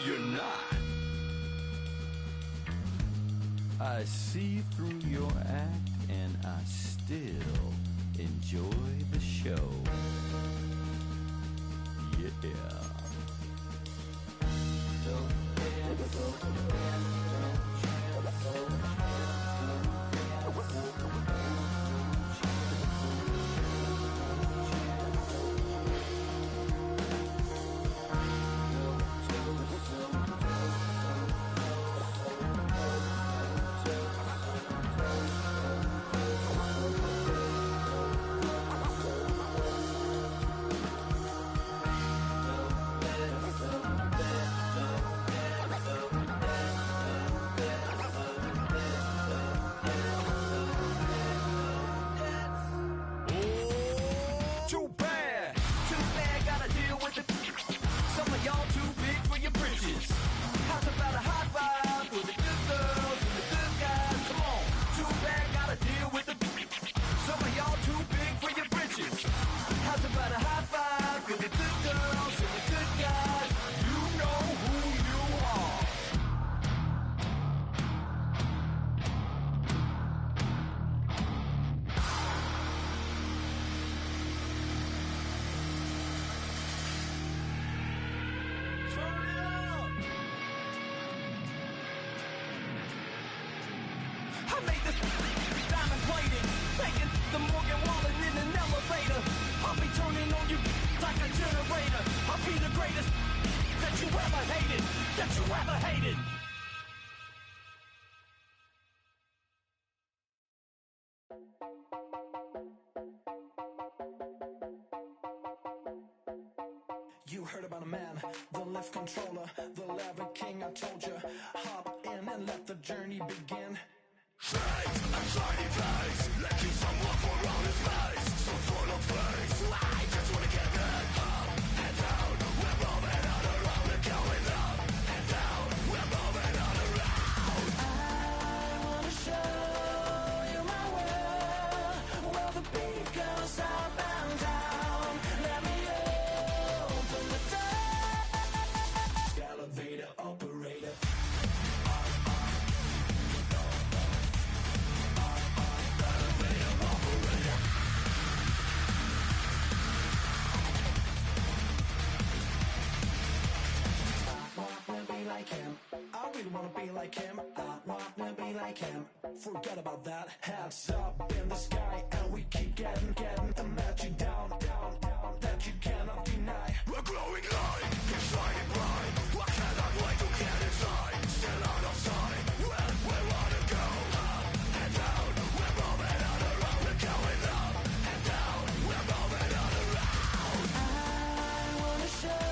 you're not. I see through your act and I still enjoy the show. Yeah. You heard about a man, the lift controller, the lever king, I told you. Hop in and let the journey begin. Fate, a shiny place, lacking someone for all his face. So full of face, I just wanna get that up and down. We're moving on around and going up and down. We're moving on around. I wanna show you my world, where the beat goes up and down. Let me open the door. Elevator operator. Like him, I really wanna be like him. I wanna be like him. Forget about that. Heads up in the sky, and we keep getting the magic down, that you cannot deny. We're glowing light, it's shining bright. I cannot wait to get inside. Still out of sight, when we wanna go up and down. We're moving on around and going up and down. We're moving on around. I wanna show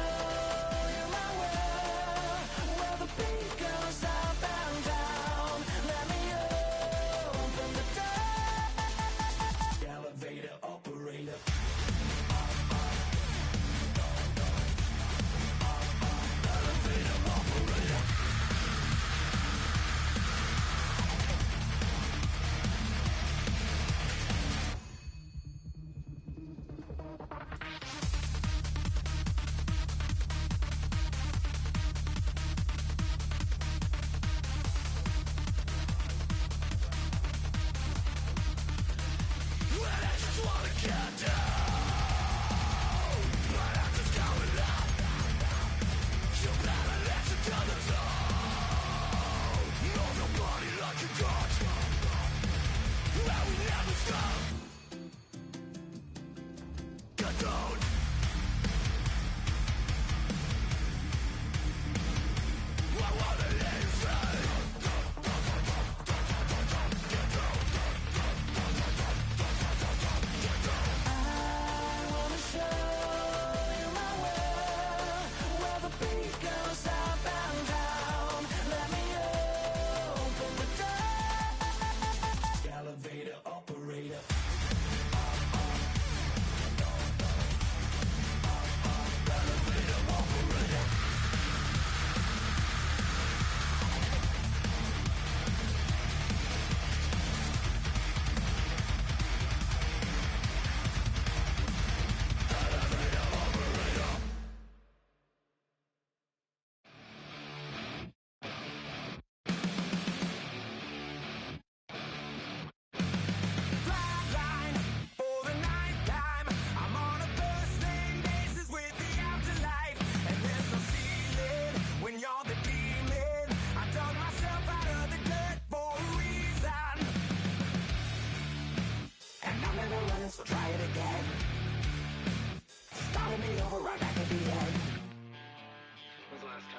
you my world, where the beat goes up and down. Let me open the door. Elevator operator.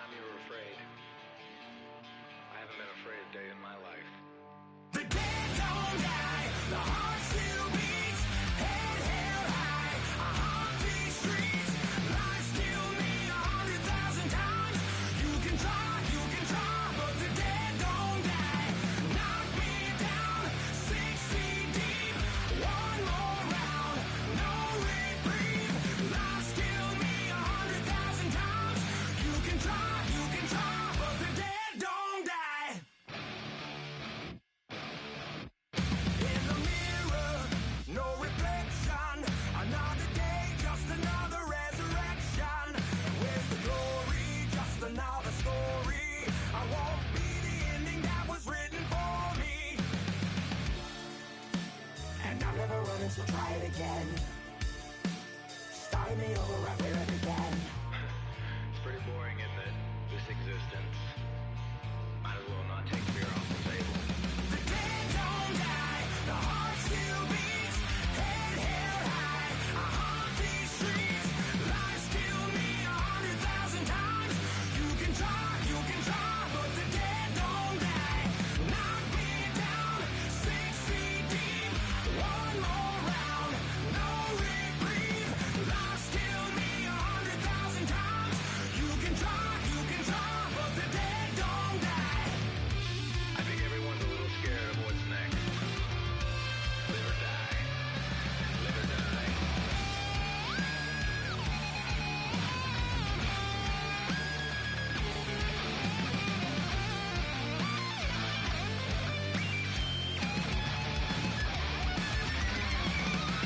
time you were afraid. I haven't been afraid a day in my life. The dead don't die, the heart still beats, head held high, I haunt these streets, lies kill me 100,000 times, you can try, but the dead don't die, knock me down, 6 feet deep, one more round, no reprieve, lies kill me 100,000 times, you can try, but the dead don't die. In the mirror, no reflection. Another day, just another resurrection. Where's the glory? Just another story. I won't be the ending that was written for me. And I'm never running, so try it again. Start me over right where it began. It's pretty boring, isn't it? This existence. Might as well not take fear off the table. The dead don't die, the heart still beats, head held high, I haunt these streets, lies kill me 100,000 times, you can try, but the dead don't die, knock me down, 6 feet deep, one more round, no reprieve, lies kill me 100,000 times, you can try, but the dead don't die. I think everyone's a little scared of what's next. Live or die. Live or die.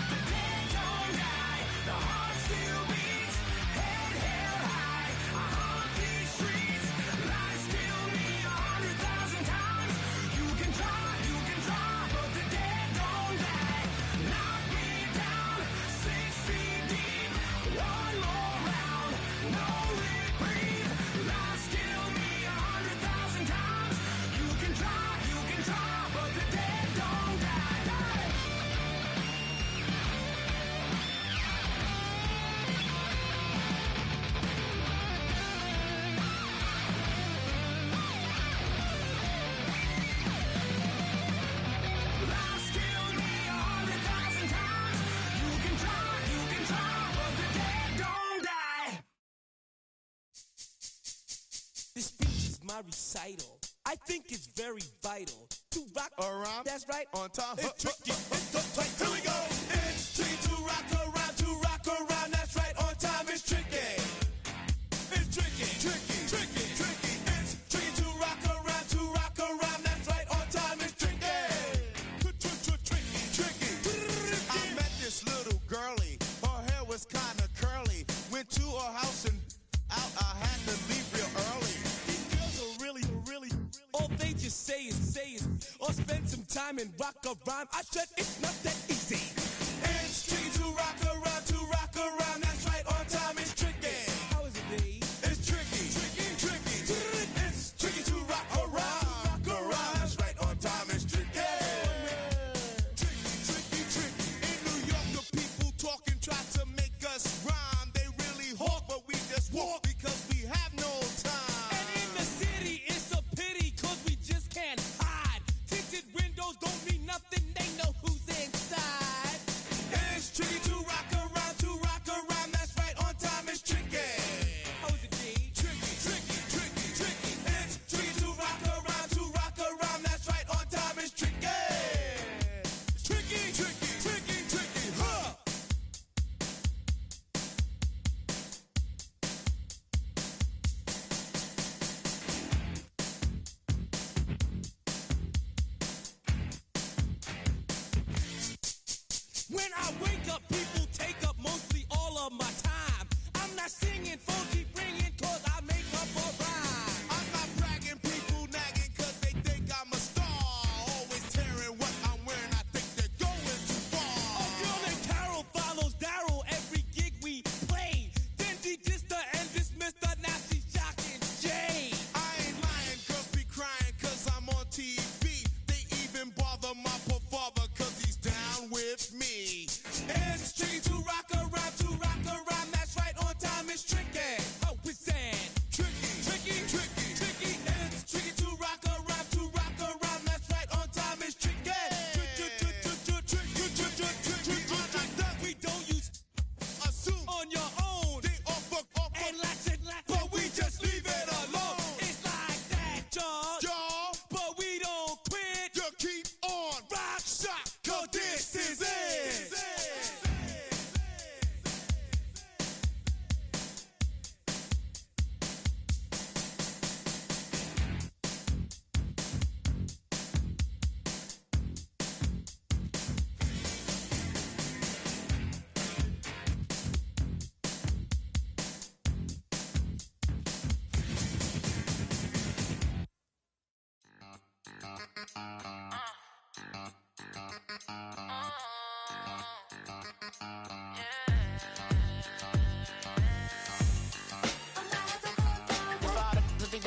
The dead don't die, the heart still beats, head held high, I haunt these streets, lies kill me 100,000 times, you can try, but the dead don't die, knock me down, 6 feet deep, one more round, no reprieve, lies kill me 100,000 times, you can try, but the dead don't die. Lies kill me 100,000 times. You can try, but the dead don't die. This speech is my recital. I think it's very vital to rock around. That's right, on time. It's tricky. It's uptight. Here we go. It's tricky to rock around. To rock around. That's right, on time. It's tricky. It's tricky. Tricky. Tricky. Tricky. It's tricky to rock around. To rock around. That's right, on time. It's tricky. Tricky. Tricky. I met this little girlie. Her hair was kinda curly. Went to her house and out. I had to leave real early. These girls are really, all they just say is, or spend some time and rock a rhyme. I said it's not that easy. It's tricky to rock around, that's right, on time, it's tricky. How is it, Dave? It's tricky. It's tricky to rock around, that's right, on time, it's tricky. Tricky. In New York, the people talking try to make us rhyme. They really hawk, but we just walk because we have no time. And in the city, it's a pity, cause we just can't hide. Tinted windows don't mean nothing, they know who's inside. It's tricky to rock around, that's right, on time, it's tricky. How is it, G? Tricky. It's tricky to rock around, that's right, on time, it's tricky. Tricky, huh? When I wake up, people take up mostly all of my time. I'm not singing, phone keep ringing, cause I make up a rhyme. I'm not bragging, people nagging cause they think I'm a star. Always tearing what I'm wearing, I think they're going too far. A girl named Carol follows Daryl every gig we play. Then she dissed her and dismissed her, now she's shocking Jay. I ain't lying, girls be crying cause I'm on TV. They even bother my poor father cause he's down with me. It's tricky to rock around, that's right, on time, it's tricky.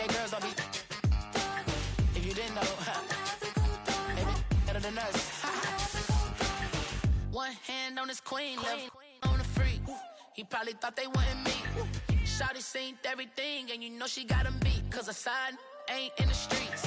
Okay, girls, don't be. If you didn't know, maybe better than us. One hand on his queen, left on the freak. He probably thought they wanted me. Shawty seen everything, and you know she got him beat. Cause a side ain't in the streets.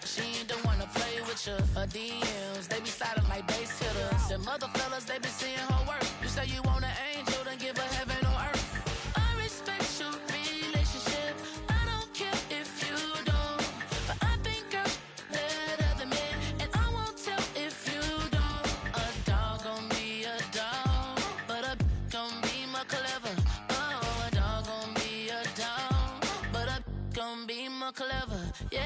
She ain't the one to play with you. Her DMs, they be silent like bass hitters. Them other fellas, they be seeing her work. You say you want an angel, then give her heaven on earth. I respect your relationship. I don't care if you don't. But I think girl let other men. And I won't tell if you don't. A dog gon' be a dog, but a gon' be more clever. Oh, a dog gon' be a dog, but a gon' be more clever. Yeah.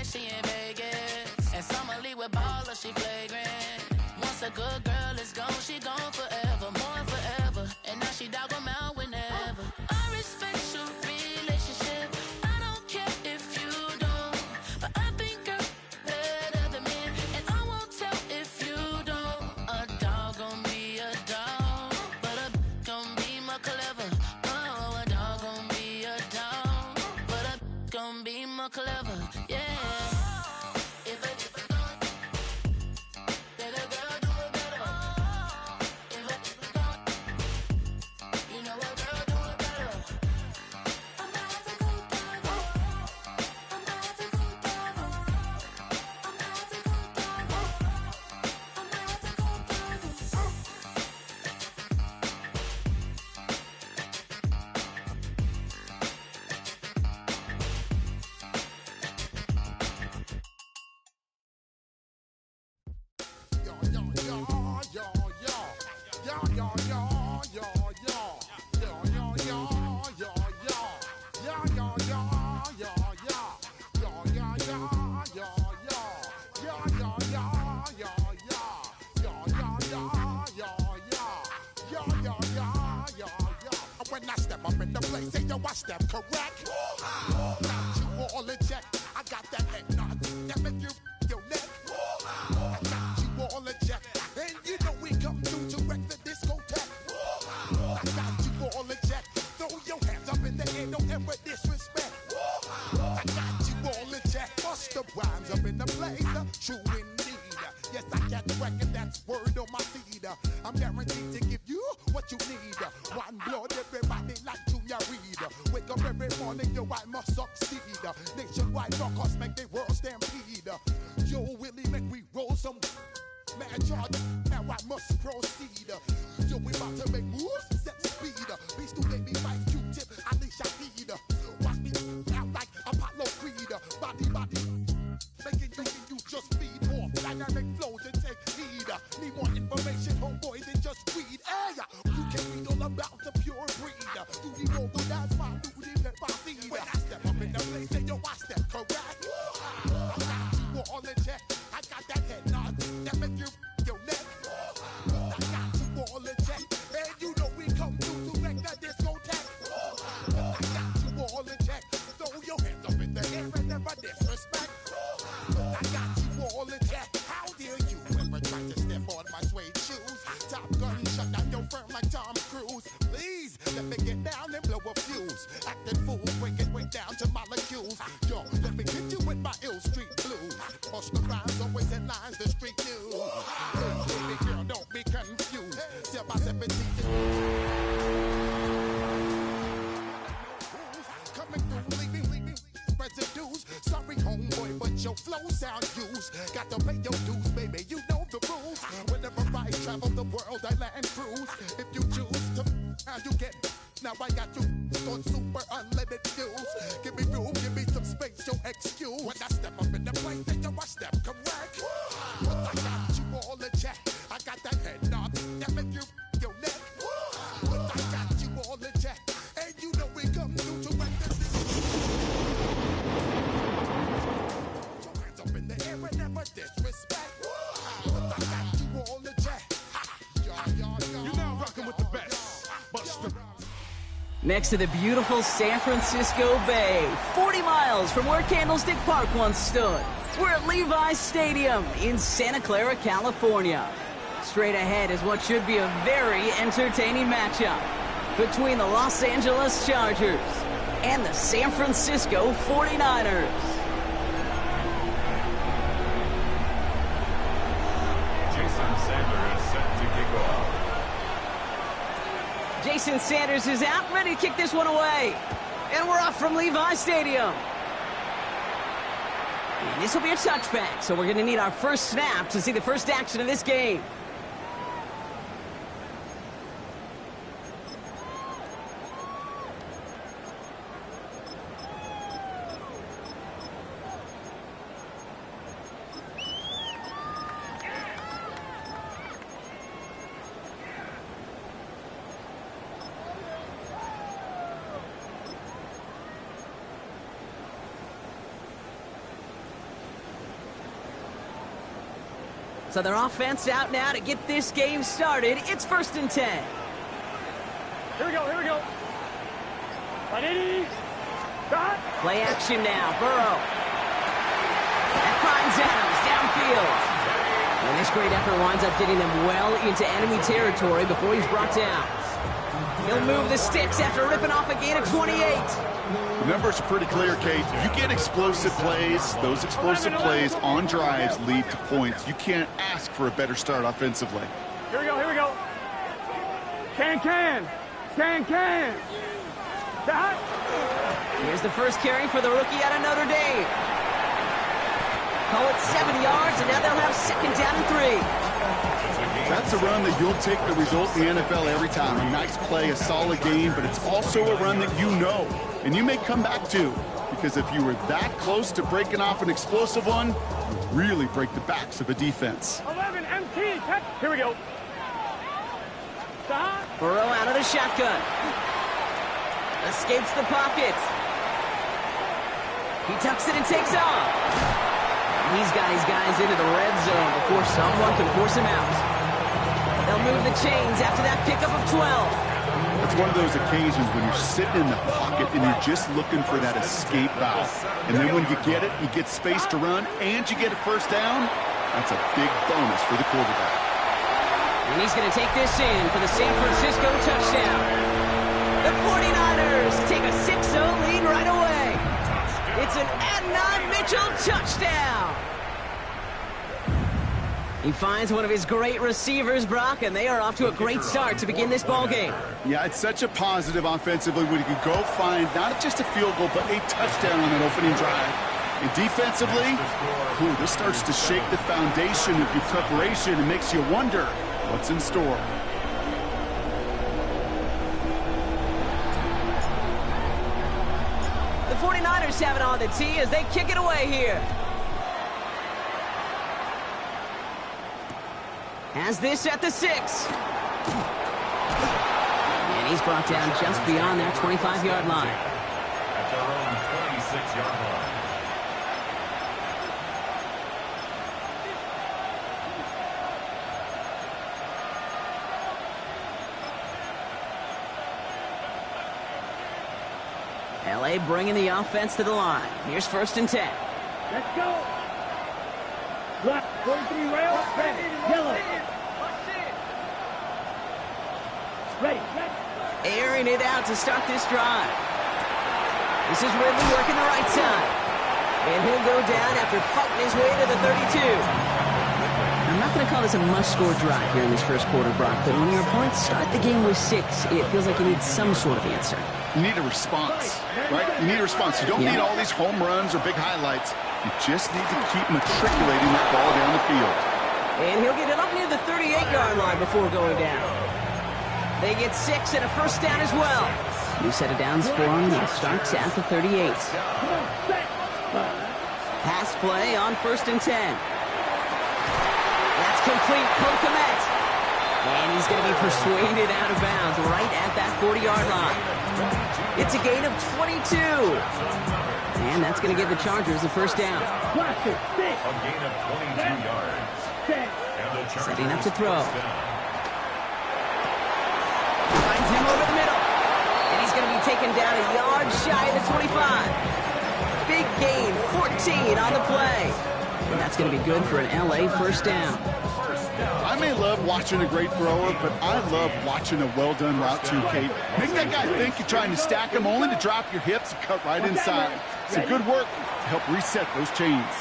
She in Vegas, and Summer Lee with baller, she flagrant. Once a good girl is gone, she gone forever, more forever. And now she dog 'em out whenever. I respect your relationship. I don't care if you don't, but I think girl let other men, and I won't tell if you don't. A dog gon' be a dog, but a gon' be more clever. Oh, a dog gon' be a dog, but a gon' be more clever. Yeah. When I step up in the place, say yo, I step correct. Got you all in check. I got that head nod that make you your neck. I got you all in check, and you know we come through to wreck the discotheque. I got you all in check. Throw your hands up in the air, don't ever disrespect. I got you all in check. Bust the rhymes up in the place, true indeed. Yes, I got record, that's word on my feed. I'm guaranteed to give you what you need. One blood, everybody like Junior Reed. Wake up every morning, yo, I must succeed. Nationwide knockouts make the world stampede. Yo, Willie, make we roll some mad charge. Now I must proceed. Yo, we about to make moves, set speed. Beast to baby, fight Q-tip, Alicia Heed. Watch me out like Apollo Creed. Body, making you just feed off dynamic flows and take heed. Need more information, homeboy, than just read. Hey, you can read all about the pure breed. Do the vocal dance, my duty, let my feed. When I step up in the place, say yo, I step correct. I got you all in check. I got that head nod that make you your neck. I got you all in check, and you know we come through to wreck the discotheque. I got you all in check. Throw your hands up in the air and never disrespect. I got you all in check. How dare you ever try to step on my suede shoes? Top Gun shut down your firm like Tom Cruise. Please let me get down and blow a fuse. Acting fool, break it way down to molecules. Yo, let me hit you with my ill street blues. Bust the rhymes, always in lines, the street news. Baby girl, don't be confused. Step by 17 coming through, leaving residues. Sorry, homeboy, but your flow sound used. Got to pay your dues, baby, you know the rules. Whenever I travel the world, I land cruise. If you choose to, how you get. Now I got you on super unlimited views. Give me room, give me some space, your excuse. When I step up in the place, then yo, I step correct. But I got you all in check. I got that head nod that make you your neck. But I got you all in check, and you know we come through to wreck this. next to the beautiful San Francisco Bay, 40 miles from where Candlestick Park once stood. We're at Levi's Stadium in Santa Clara, California. Straight ahead is what should be a very entertaining matchup between the Los Angeles Chargers and the San Francisco 49ers. Jason Sanders set to kick off. Jason Sanders is out, ready to kick this one away. And we're off from Levi's Stadium. And this will be a touchback, so we're going to need our first snap to see the first action of this game. So their offense out now to get this game started. It's 1st and 10. Here we go. Play action now, Burrow. That finds Adams downfield. And this great effort winds up getting them well into enemy territory before he's brought down. He'll move the sticks after ripping off a gain of 28. The numbers are pretty clear, Kate. You get explosive plays. Those explosive plays on drives lead to points. You can't ask for a better start offensively. Here we go. Can. Here's the first carry for the rookie out of Notre Dame. Call it 7 yards, and now they'll have 2nd down and 3. That's a run that you'll take the result in the NFL every time. A nice play, a solid game, but it's also a run that you know, and you may come back to, because if you were that close to breaking off an explosive one, you really break the backs of a defense. 11 MT. Here we go. Burrow out of the shotgun. Escapes the pocket. He tucks it and takes off. He's got his guys into the red zone before someone can force him out. They'll move the chains after that pickup of 12. It's one of those occasions when you're sitting in the pocket and you're just looking for that escape valve. And then when you get it, you get space to run, and you get a first down. That's a big bonus for the quarterback. And he's going to take this in for the San Francisco touchdown. The 49ers take a 6-0 lead right away. It's an Adnan Mitchell touchdown. He finds one of his great receivers, Brock, and they are off to a great start to begin this ball game. Yeah, it's such a positive offensively when you can go find not just a field goal, but a touchdown on that opening drive. And defensively, this starts to shake the foundation of your preparation and makes you wonder what's in store. The 49ers have it on the tee as they kick it away here. Has this at the 6. And he's brought down just beyond that 25-yard line. At their own 26-yard line. LA bringing the offense to the line. Here's 1st and 10. Let's go. Black, 43 rail, red, yellow. Ready. Airing it out to start this drive. This is Ridley working the right side. And he'll go down after fighting his way to the 32. I'm not going to call this a must-score drive here in this first quarter, Brock, but when your opponents start the game with 6, it feels like you need some sort of answer. You need a response, right? You need a response. You don't need all these home runs or big highlights. You just need to keep matriculating that ball down the field. And he'll get it up near the 38-yard line before going down. They get 6 and a first down as well. New set of downs for him. He starts at the 38. Pass play on 1st and 10. That's complete. Komet. And he's going to be persuaded out of bounds right at that 40-yard line. It's a gain of 22. And that's going to give the Chargers the first down. A gain of 22 yards. Setting up to throw. Finds him over the middle. And he's going to be taken down a yard shy of the 25. Big gain, 14 on the play. And that's going to be good for an LA first down. I may love watching a great thrower, but I love watching a well-done route too, Kate. Make that guy think you're trying to stack him only to drop your hips and cut right inside. So good work to help reset those chains.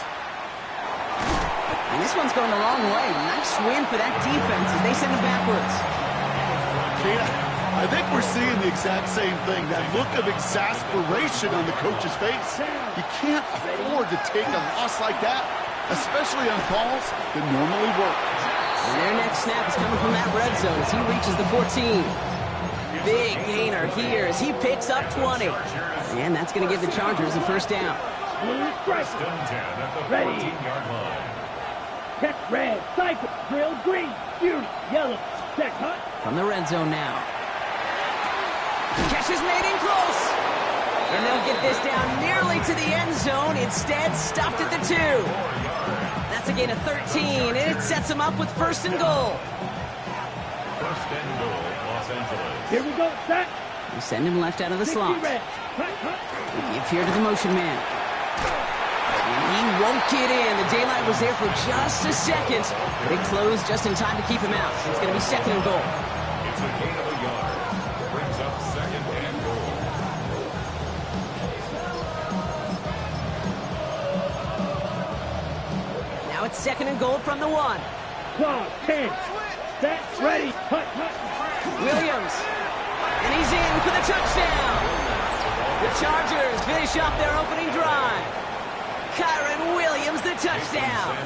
And this one's going the wrong way. Nice win for that defense as they send it backwards. Kate, I think we're seeing the exact same thing. That look of exasperation on the coach's face. You can't afford to take a loss like that, especially on calls that normally work. And their next snap is coming from that red zone as he reaches the 14. Big gainer here as he picks up 20. And that's going to give the Chargers a first down. First and 10 at the 14-yard line. Check red, cycle, drill, green, shoot, yellow, check hut. From the red zone now. Catch is made in close. And they'll get this down nearly to the end zone. Instead, stopped at the 2. That's a gain of 13, and it sets them up with first and goal. First and goal, Los Angeles. Here we go, set. We send him left out of the 60 slot. red, hut, hut. We give here to the motion man. And he won't get in. The daylight was there for just a second, but it closed just in time to keep him out. So it's going to be second and goal. It's a gain of a yard. Brings up second and goal. Now it's second and goal from the 1. Clock, 10, set, ready, hut, hut. Williams. And he's in for the touchdown. The Chargers finish off their opening drive. Kyron Williams, the touchdown.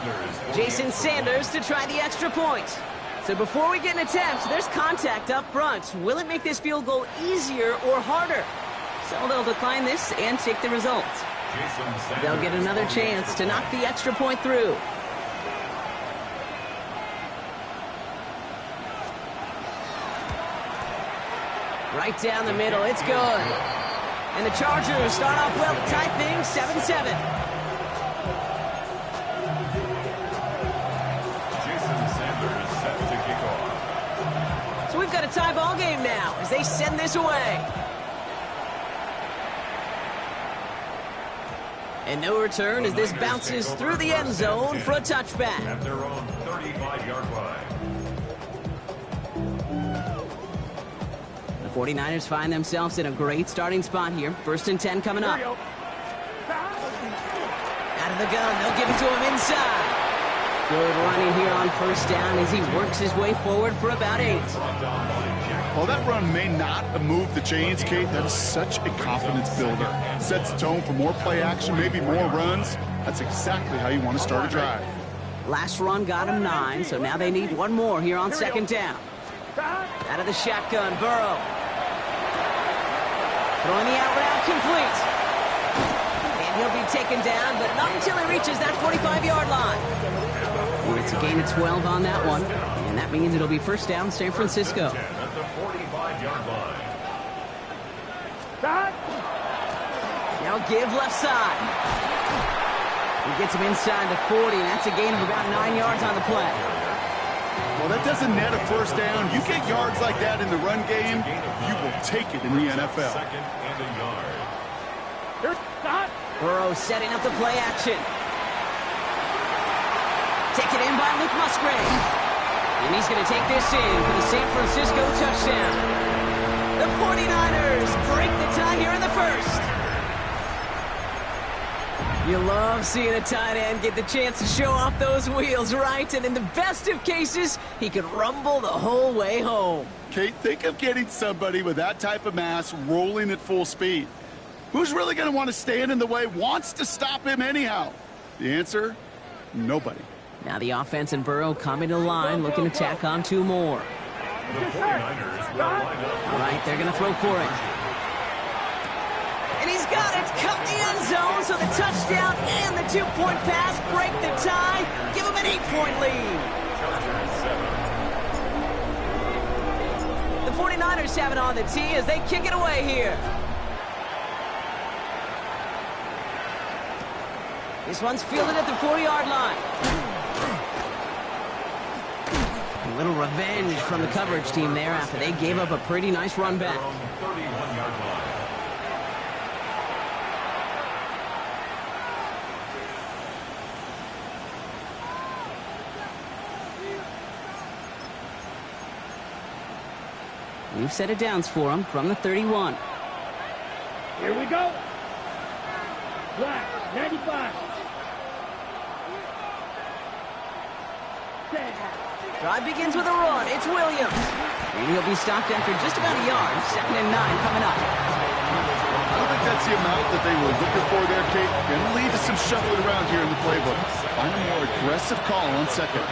Jason Sanders to try the extra point. So before we get an attempt, there's contact up front. Will it make this field goal easier or harder? So they'll decline this and take the results. They'll get another chance to knock the extra point through. Right down the middle, it's good. And the Chargers start off well to tie things 7-7. Jason Sanders set to kick off. So we've got a tie ball game now as they send this away. And no return as this bounces through the end zone for a touchback. At their own 35-yard line. The 49ers find themselves in a great starting spot here. First and 10 coming up. Out of the gun, they'll give it to him inside. Good running here on first down as he works his way forward for about 8. While that run may not have moved the chains, Kate, that is such a confidence builder. Sets the tone for more play action, maybe more runs. That's exactly how you want to start a drive. Last run got him 9, so now they need one more here on second down. Out of the shotgun, Burrow. Throwing the out route complete. And he'll be taken down, but not until he reaches that 45-yard line. And it's a gain of 12 on that one. And that means it'll be first down San Francisco. At the 45-yard line. Now give left side. He gets him inside the 40, and that's a gain of about 9 yards on the play. Well, that doesn't net a first down. You get yards like that in the run game, you will take it in the NFL. Second and a yard. Burrow setting up the play action. Taken in by Luke Musgrave. And he's going to take this in for the San Francisco touchdown. The 49ers break the tie here in the first. You love seeing a tight end get the chance to show off those wheels, right? And in the best of cases, he could rumble the whole way home. Kate, think of getting somebody with that type of mass rolling at full speed. Who's really going to want to stand in the way, wants to stop him anyhow? The answer, nobody. Now the offense and Burrow coming to the line, looking to tack on 2 more. The 49ers will line up. All right, they're going to throw for it. And he's got it, cut the end zone, so the touchdown and the 2-point pass break the tie, give him an 8-point lead. The 49ers have it on the tee as they kick it away here. This one's fielded at the 4-yard line. A little revenge from the coverage team there after they gave up a pretty nice run back. 31-yard line. We've set it downs for him from the 31. Here we go. Black, 95. Drive begins with a run. It's Williams. And he'll be stopped after just about a yard. 2nd and 9 coming up. I don't think that's the amount that they were looking for there, Kate. Going to lead to some shuffling around here in the playbook. Find a more aggressive call on 2nd.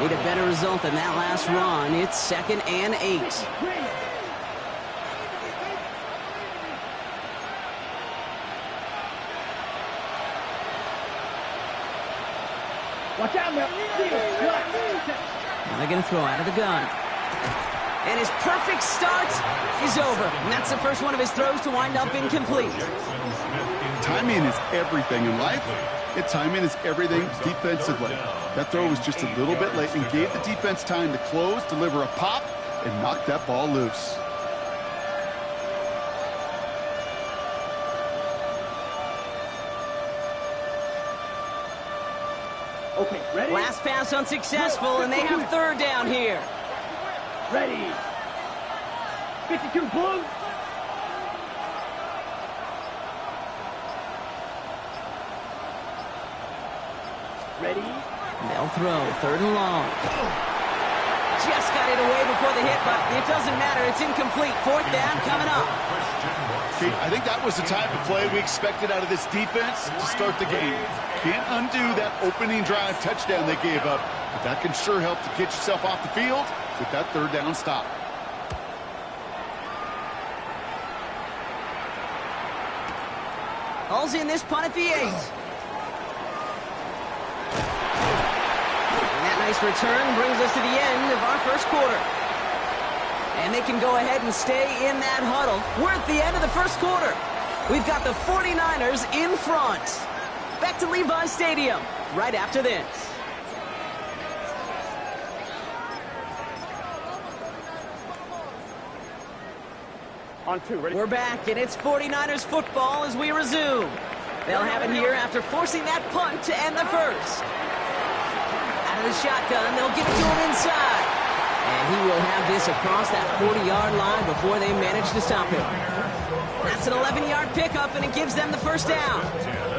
Need a better result than that last run. It's 2nd and 8. Watch out now. Now they're going to throw out of the gun. And his perfect start is over. And that's the first one of his throws to wind up incomplete. Timing is everything in life. And timing is everything defensively. That throw was just a little bit late and gave the defense time to close, deliver a pop, and knock that ball loose. Okay, ready? Last pass unsuccessful, and they have 3rd down here. Ready. 52 Blues. Ready. They'll throw 3rd and long. Just got it away before the hit, but it doesn't matter. It's incomplete. 4th down coming up. Kate, I think that was the type of play we expected out of this defense to start the game. Can't undo that opening drive touchdown they gave up, but that can sure help to get yourself off the field with that 3rd down stop. Hauls in this punt at the 8. And that nice return brings us to the end of our first quarter. And they can go ahead and stay in that huddle. We're at the end of the first quarter. We've got the 49ers in front. Back to Levi Stadium right after this. On 2, ready? We're back, and it's 49ers football as we resume. They'll have it here after forcing that punt to end the first. Out of the shotgun, they'll give it to him inside. And he will have this across that 40-yard line before they manage to stop him. That's an 11-yard pickup, and it gives them the 1st down.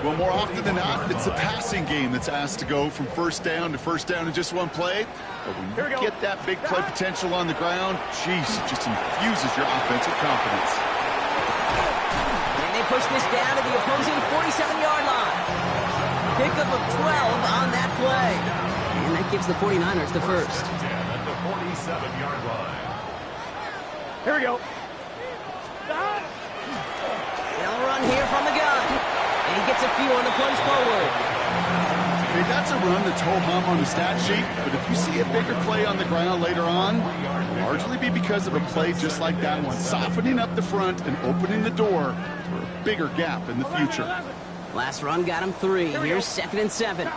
Well, more often than not, it's the passing game that's asked to go from 1st down to 1st down in just one play. But when you get that big play potential on the ground, geez, it just infuses your offensive confidence. And they push this down to the opposing 47-yard line. Pickup of 12 on that play. And that gives the 49ers the 1st. At the 47-yard line. Here we go. They'll run here from the gun. And he gets a few on the plunge forward. Okay, that's a run that's ho-hum on the stat sheet, but if you see a bigger play on the ground later on, it'll largely be because of a play just like that one, softening up the front and opening the door for a bigger gap in the future. Last run got him 3. Here's 2nd and 7.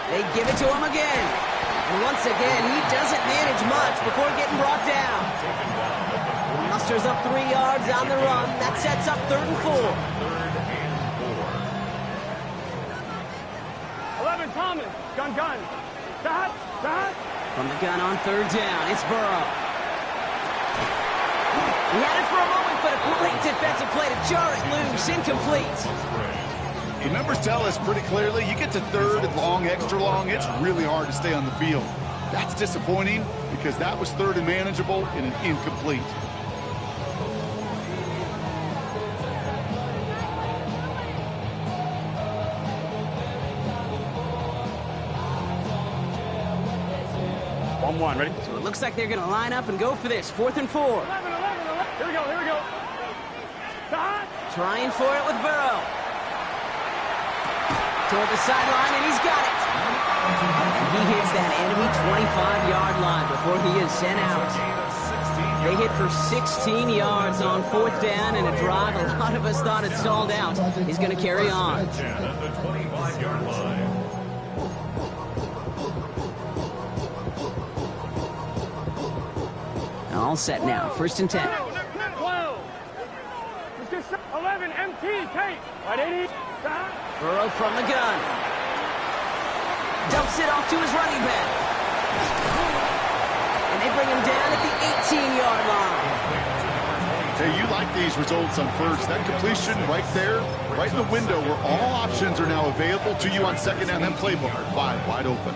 They give it to him again. And once again, he doesn't manage much before getting brought down. Musters up 3 yards on the run. That sets up 3rd and 4. 11 Thomas. Gun. Stop. From the gun on 3rd down, it's Burrow. He had it for a moment, but a great defensive play to jar it loose. Incomplete. The numbers tell us pretty clearly, you get to 3rd and long, extra long, it's really hard to stay on the field. That's disappointing because that was 3rd and manageable and an incomplete. One, ready? So it looks like they're going to line up and go for this. 4th and 4. 11. Here we go. Stop. Trying for it with Burrow. Toward the sideline, and he's got it. And he hits that enemy 25-yard line before he is sent out. They hit for 16 yards on 4th down and a drive a lot of us thought had stalled out. He's going to carry on. At the 25-yard line. All set now. 1st and 10. 12. 11 MT. Kate. 180. Stop. Burrow from the gun. Dumps it off to his running back. And They bring him down at the 18-yard line. Hey, you like these results on first. That completion right there, right in the window where all options are now available to you on second down, and playbook wide open.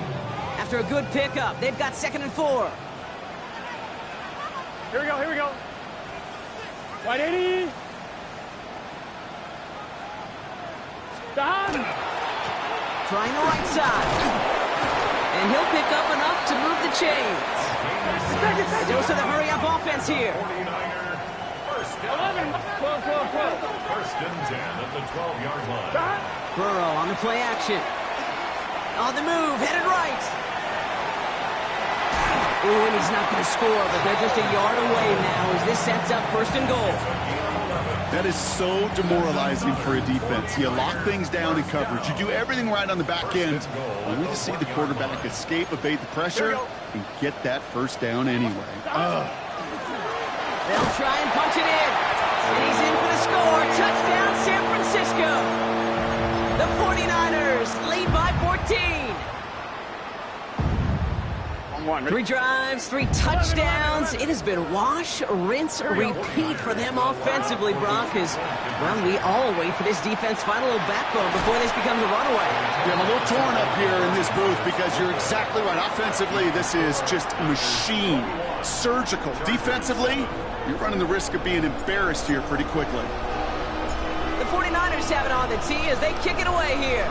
After a good pickup, they've got 2nd and 4. Here we go. Wide 80. Don. Trying the right side. And he'll pick up enough to move the chains. They dose of the hurry-up offense here. 11. 12. First and 10 at the 12-yard line. Burrow on the play action. On the move, headed right. Ooh, and he's not going to score, but they're just a yard away now as this sets up 1st and goal. That is so demoralizing for a defense. You lock things down in coverage. You do everything right on the back end, only to see the quarterback escape, evade the pressure, and get that first down anyway. They'll try and punch it in. And he's in for the score. Touchdown, San Francisco. The 49ers lead by 14. 3 drives, 3 touchdowns. It has been wash, rinse, repeat for them offensively, Brock, as, well, we all wait for this defense to find a little backbone before this becomes a runaway. Yeah, I'm a little torn up here in this booth because you're exactly right. Offensively, this is just machine, surgical. Defensively, you're running the risk of being embarrassed here pretty quickly. The 49ers have it on the tee as they kick it away here.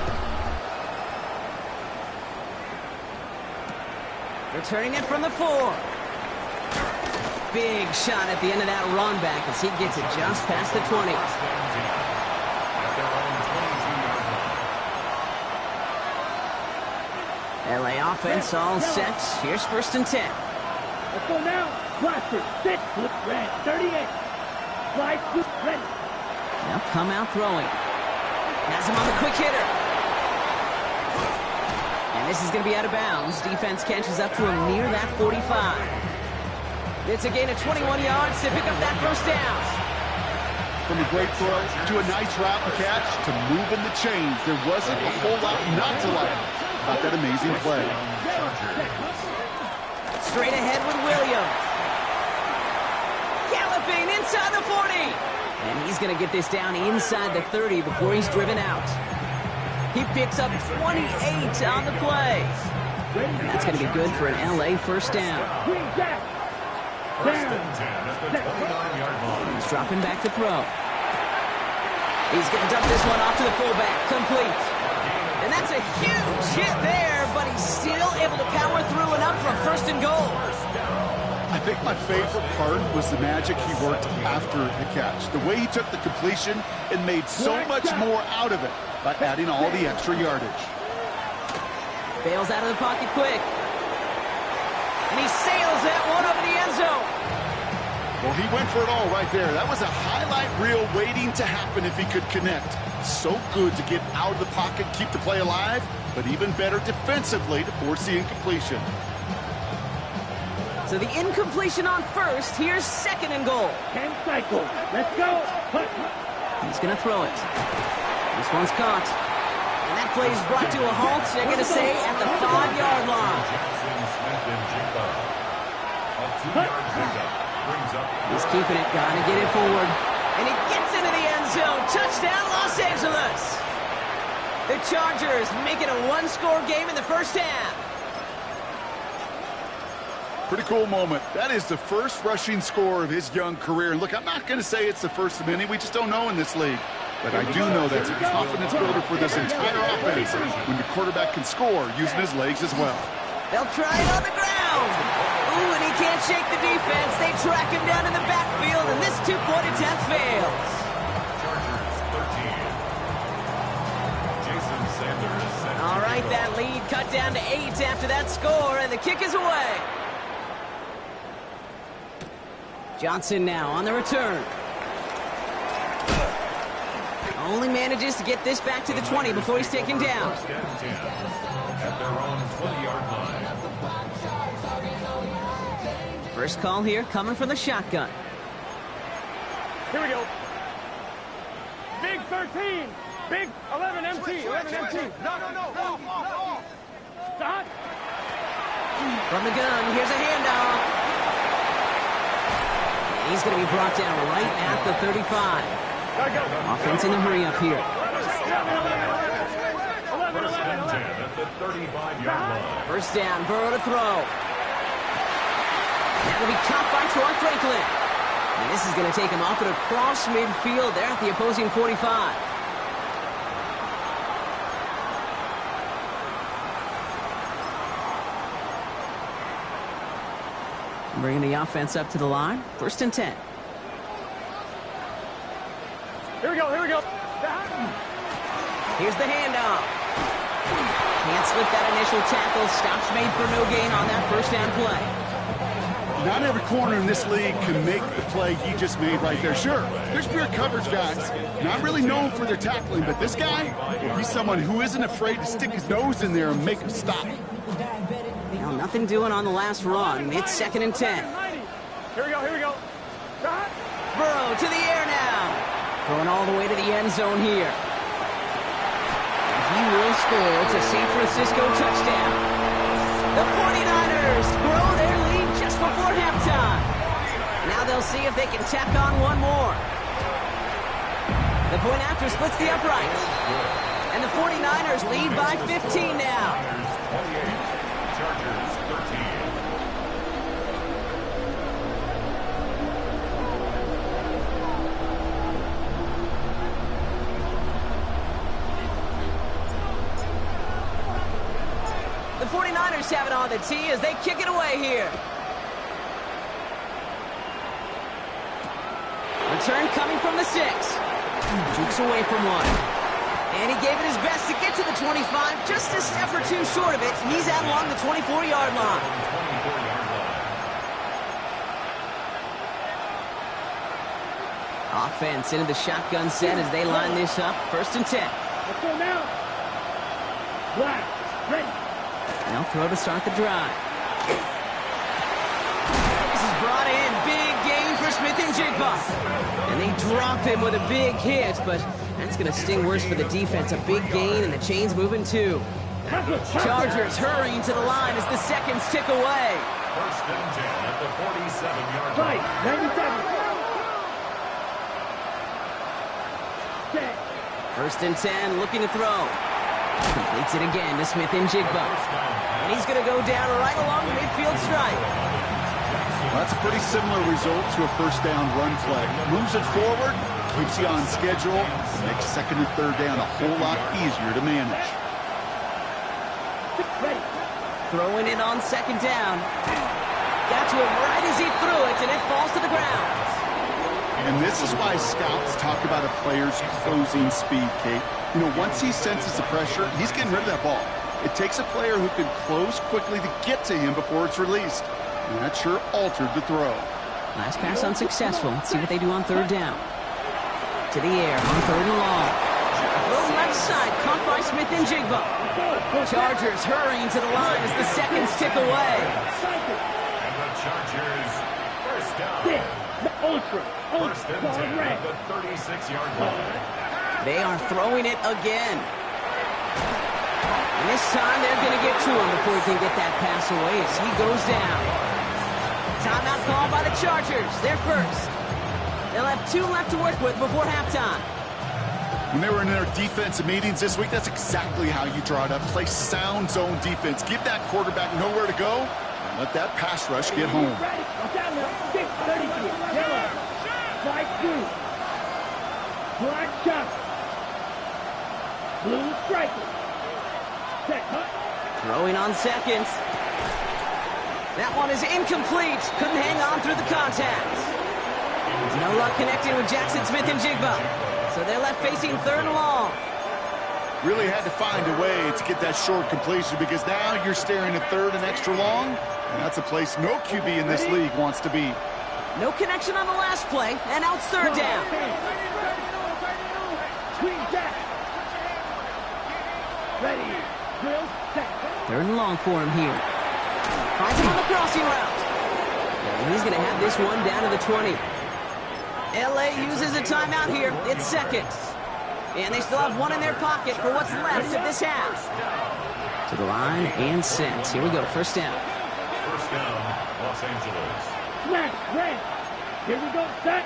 Returning it from the 4. Big shot at the end of that run back as he gets it just past the 20. LA offense all set. Here's 1st and 10. Let's go now. Blaster, 6, flip red, 38. Slide, flip ready. They'll come out throwing. Has him on the quick hitter. And this is going to be out of bounds. Defense catches up to him near that 45. It's a gain of 21 yards to pick up that 1st down. From a great throw to a nice route and catch to moving the chains. There wasn't a whole lot not to like about that amazing play. Straight ahead with Williams. Galloping inside the 40. And he's going to get this down inside the 30 before he's driven out. He picks up 28 on the play. And that's going to be good for an LA 1st down. He's dropping back to throw. He's going to dump this one off to the fullback. Complete. And that's a huge hit there, but he's still able to power through and up for a 1st and goal. I think my favorite part was the magic he worked after the catch. The way he took the completion and made so much more out of it by adding all the extra yardage. Bails out of the pocket quick. And he sails that one over the end zone. Well, he went for it all right there. That was a highlight reel waiting to happen if he could connect. So good to get out of the pocket, keep the play alive, but even better defensively to force the incompletion. So the incompletion on 1st. Here's 2nd and goal. 10 cycles. Let's go. He's going to throw it. This one's caught. And that play is brought to a halt, they're going to say, at the 5-yard line. He's keeping it. Got to get it forward. And he gets into the end zone. Touchdown, Los Angeles. The Chargers make it a 1-score game in the 1st half. Pretty cool moment. That is the first rushing score of his young career. And look, I'm not going to say it's the first of many. We just don't know in this league. But I do know that's a confidence builder for this entire offense when the quarterback can score using his legs as well. They'll try it on the ground. Ooh, and he can't shake the defense. They track him down in the backfield, and this 2-point attempt fails. All right, that lead cut down to 8 after that score, and the kick is away. Johnson now on the return. Only manages to get this back to the 20 before he's taken down. First call here coming from the shotgun. Here we go. Big 13. Big 11 MT. 11 MT. No. Stop. From the gun, here's a handoff. He's going to be brought down right at the 35. Offense in the hurry up here. First and 10 at the 35-yard line. First down, Burrow to throw. That'll be caught by Troy Franklin. And this is going to take him off and across midfield there at the opposing 45. Bringing the offense up to the line. First and 10. Here we go. Here's the handoff. Can't slip that initial tackle. Stops made for no gain on that first down play. Not every corner in this league can make the play he just made right there. Sure, there's pure coverage guys, not really known for their tackling, but this guy, he's someone who isn't afraid to stick his nose in there and make him stop. Now, nothing doing on the last run. It's second and 10. Here we go. Burrow to the air now. Going all the way to the end zone here. He will score. It's a San Francisco touchdown. The 49ers grow their lead just before halftime. Now they'll see if they can tack on one more. The point after splits the uprights. And the 49ers lead by 15 now. Chargers 13. The 49ers have it on the tee as they kick it away here. Return coming from the 6. Jukes away from one. And he gave it his best to get to the 25. Just a step or two short of it. He's out along the 24-yard line. Offense into the shotgun set as they line this up. First and 10. Let's go now. Black, ready. Now throw to start the drive. This is brought in. Big gain for Smith-Njigba. And they drop him with a big hit, but that's going to sting worse for the defense. A big gain, and the chain's moving too. Chargers hurrying to the line as the seconds tick away. First and 10 at the 47-yard Right, line. 97. First and 10, looking to throw. Completes it again to Smith-Njigba. And he's going to go down right along the midfield stripe. That's a pretty similar result to a first down run play. Moves it forward, keeps you on schedule, makes second and third down a whole lot easier to manage. Ready. Throwing it on second down. Got to him right as he threw it, and it falls to the ground. And this is why scouts talk about a player's closing speed, Kate. You know, once he senses the pressure, he's getting rid of that ball. It takes a player who can close quickly to get to him before it's released. And that sure altered the throw. Last pass unsuccessful. Let's see what they do on third down. To the air on third and long. Throw left side, caught by Smith-Njigba. Chargers hurrying to the line as the seconds tick away. And the Chargers first down. First and 10 at the 36-yard line. They are throwing it again. And this time they're going to get to him before he can get that pass away as he goes down. Timeout called by the Chargers. They're first. They'll have 2 left to work with before halftime. When they were in their defensive meetings this week, that's exactly how you draw it up. Play sound zone defense. Give that quarterback nowhere to go. And let that pass rush get home. Ready. Watch out now. 6:33. Yellow. Strike 2. Black shot. Blue striker. Set. Throwing on seconds. That one is incomplete. Couldn't hang on through the contact. No luck connecting with Jackson Smith-Njigba. So they're left facing third and long. Really had to find a way to get that short completion because now you're staring at third and extra long. And that's a place no QB in this league wants to be. No connection on the last play, and now it's third down. Screen jack. Ready. Drill. Set. Third and long for him here. Finds him on the crossing route. And he's going to have this one down to the 20. LA uses a timeout here. It's seconds. And they still have one in their pocket for what's left of this half. To the line and sent. Here we go. First down. First down, Los Angeles. Smash. Red. Here we go, set.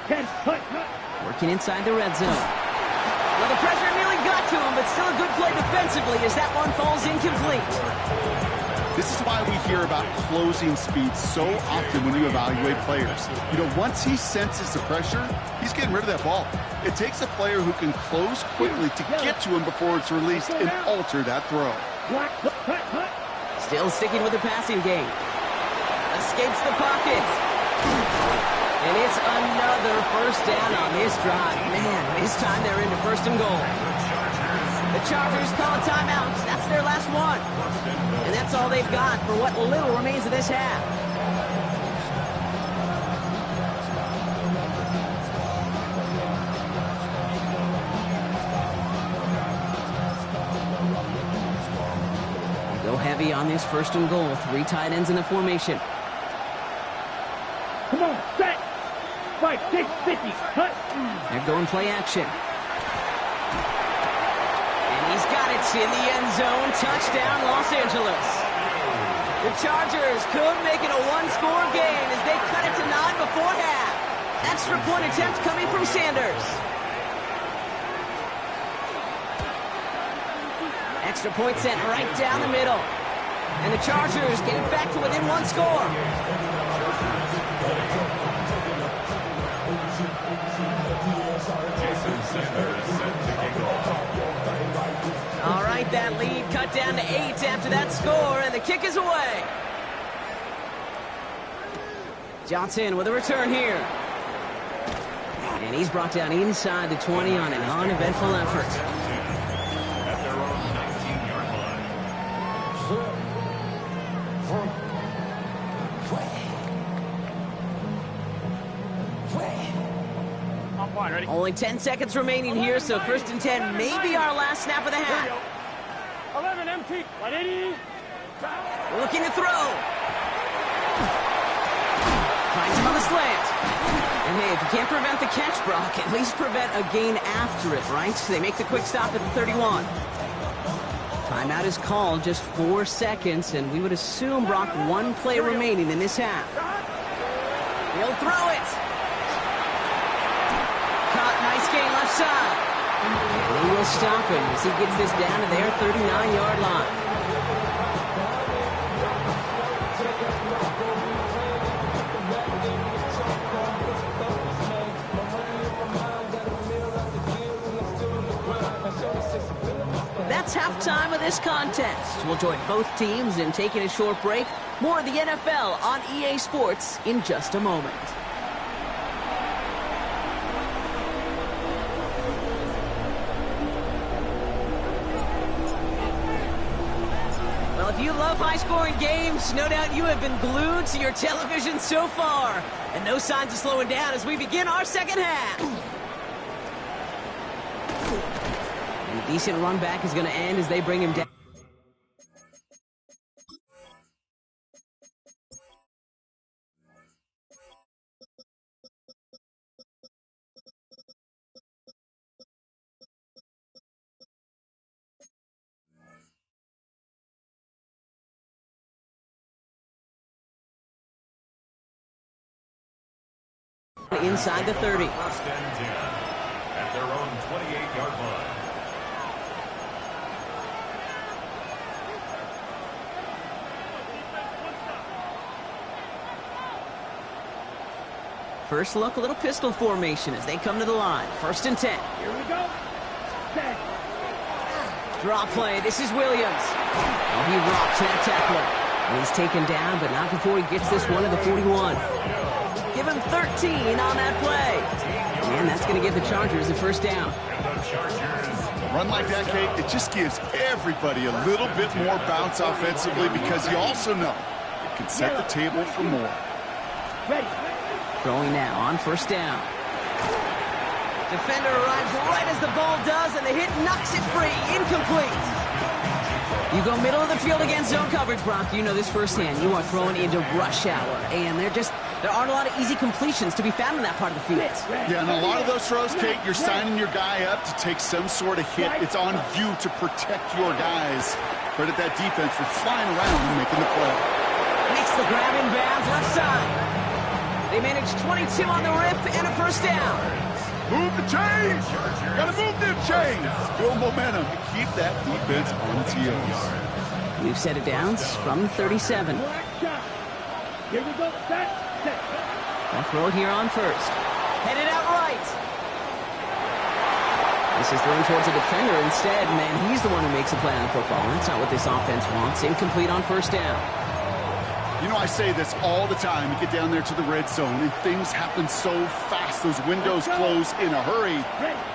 10, cut. Working inside the red zone. Well, the pressure nearly got to him, but still a good play defensively as that one falls incomplete. This is why we hear about closing speed so often when you evaluate players. You know, once he senses the pressure, he's getting rid of that ball. It takes a player who can close quickly to get to him before it's released and alter that throw. Still sticking with the passing game. Escapes the pocket. And it's another first down on this drive. Man, this time they're into first and goal. The Chargers call a timeout. That's their last one. And that's all they've got for what little remains of this half. They go heavy on this first and goal. 3 tight ends in the formation. Come on, set. 5, 6, 50, cut. They're going play action. He's got it in the end zone. Touchdown, Los Angeles. The Chargers could make it a one-score game as they cut it to 9 before half. Extra point attempt coming from Sanders. Extra point sent right down the middle. And the Chargers get it back to within 1 score. All right, that lead cut down to 8 after that score, and the kick is away. Johnson with a return here. And he's brought down inside the 20 on an uneventful effort. At their own 19-yard Ready? Only 10 seconds remaining here, so 1st and 10 may be our last snap of the half. 11 empty. 180. Looking to throw. Finds him on the slant. And hey, if you can't prevent the catch, Brock, at least prevent a gain after it, right? So they make the quick stop at the 31. Timeout is called, just 4 seconds, and we would assume, Brock, 1 play remaining in this half. He'll throw it. Nice gain left side. And they will stop him as he gets this down to their 39-yard line. That's halftime of this contest. We'll join both teams in taking a short break. More of the NFL on EA Sports in just a moment. If you love high-scoring games, no doubt you have been glued to your television so far. And no signs of slowing down as we begin our second half. And a decent run back is going to end as they bring him down. Inside the 30. 1st and 10 at their own 28-yard line. First look, a little pistol formation as they come to the line. 1st and 10. Here we go. Set. Draw play. This is Williams. Oh, he rocks that tackler. And he's taken down, but not before he gets this one to the 41. Give him 13 on that play. And that's going to give the Chargers a first down. A run like that, Kate, it just gives everybody a little bit more bounce offensively because you also know it can set the table for more. Ready. Throwing now on 1st down. Defender arrives right as the ball does, and the hit knocks it free. Incomplete. You go middle of the field against zone coverage, Brock. You know this firsthand. You are throwing into rush hour, and there aren't a lot of easy completions to be found in that part of the field. Yeah, and a lot of those throws, Kate, you're signing your guy up to take some sort of hit. It's on you to protect your guys. Credit that defense for flying around and making the play. Makes the grab in bounds left side. They managed 22 on the rip and a first down. Move the chains! Gotta move them chains! Build momentum. Keep that defense on its heels. We've set it downs from 37. Here we go. Set. They'll throw it here on first. Headed out right. This is thrown towards a defender instead. Man, he's the one who makes a play on the football. That's not what this offense wants. Incomplete on first down. You know, I say this all the time. You get down there to the red zone, and things happen so fast. Those windows close in a hurry.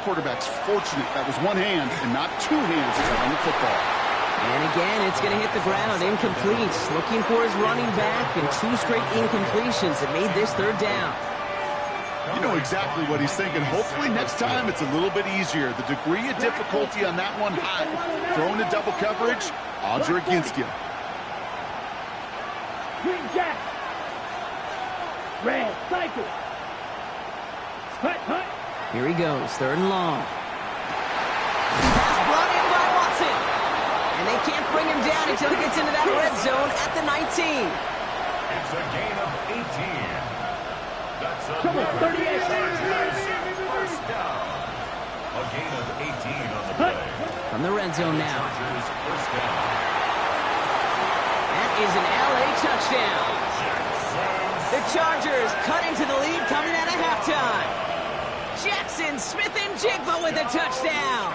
Quarterback's fortunate that was one hand and not two hands that got on the football. And again, it's going to hit the ground. Incomplete. Looking for his running back, and two straight incompletions that made this third down. You know exactly what he's thinking. Hopefully next time it's a little bit easier. The degree of difficulty on that one high. Thrown to double coverage, odds are against you. Green jack. Red cycle. Hut. Here he goes, third and long. Pass brought in by Watson. And they can't bring him down until he gets into that red zone at the 19. It's a gain of 18. That's a 38. first down. A gain of 18 on the play. From the red zone now. Chargers first down. That is an LA touchdown. The Chargers cut into the lead coming out of halftime. Jackson Smith-Njigba with a touchdown.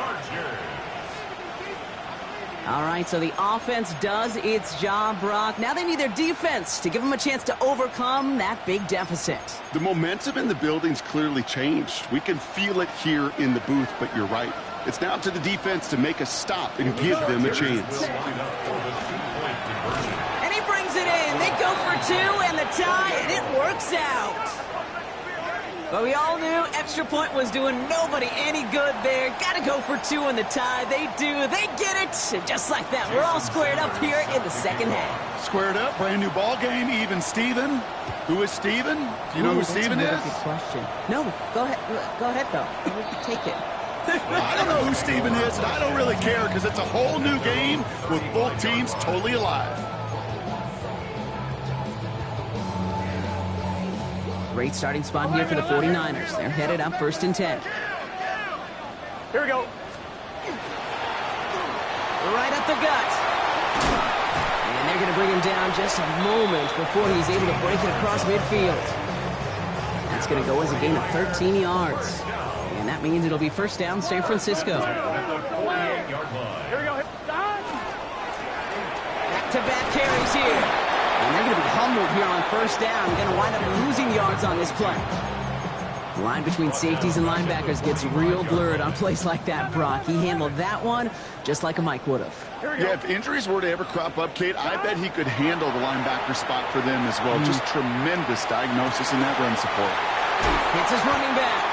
All right, so the offense does its job, Brock. Now they need their defense to give them a chance to overcome that big deficit. The momentum in the building's clearly changed. We can feel it here in the booth, but you're right. It's now to the defense to make a stop and give them a chance. And he brings it in. They go for two and the tie, and it works out. But we all knew extra point was doing nobody any good there. Got to go for two in the tie. They do. They get it. And just like that, we're all squared up here in the second half. Squared up, brand new ball game, even Steven. Who is Steven? Do you know who Steven is? Good question. No, go ahead. Go ahead, though. Take it. Well, I don't know who Steven is, and I don't really care because it's a whole new game with both teams totally alive. Great starting spot here for the 49ers. They're headed up 1st and 10. Here we go. Right up the gut. And they're going to bring him down just a moment before he's able to break it across midfield. That's going to go as a gain of 13 yards. And that means it'll be first down, San Francisco. Here we go. Back-to-back carries here. And they're going to be humbled here on first down. Going to wind up losing yards on this play. The line between safeties and linebackers gets real blurred on plays like that, Brock. He handled that one just like a Mike would have. Yeah, if injuries were to ever crop up, Kate, I bet he could handle the linebacker spot for them as well. Just tremendous diagnosis in that run support. Hits his running back.